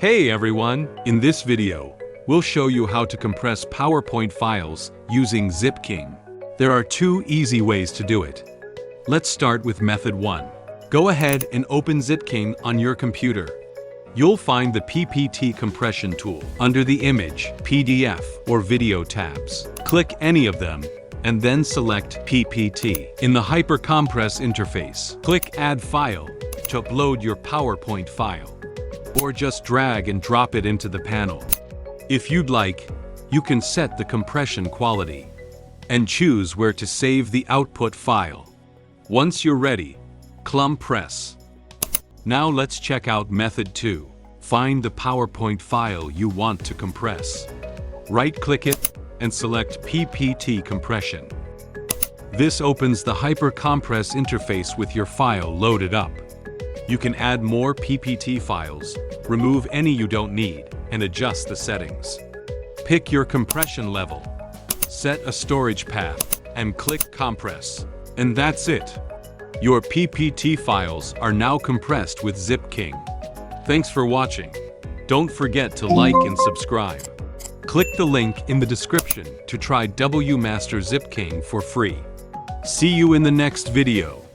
Hey everyone! In this video, we'll show you how to compress PowerPoint files using ZipKing. There are two easy ways to do it. Let's start with method 1. Go ahead and open ZipKing on your computer. You'll find the PPT compression tool under the Image, PDF, or Video tabs. Click any of them, and then select PPT. In the Compress interface, click Add File to upload your PowerPoint file, or just drag and drop it into the panel. If you'd like, you can set the compression quality and choose where to save the output file. Once you're ready, Compress. Now let's check out method 2. Find the PowerPoint file you want to compress. Right-click it and select PPT compression. This opens the Compress interface with your file loaded up. You can add more PPT files, remove any you don't need, and adjust the settings. Pick your compression level, set a storage path, and click Compress. And that's it. Your PPT files are now compressed with ZipKing. Thanks for watching. Don't forget to like and subscribe. Click the link in the description to try WMaster ZipKing for free. See you in the next video.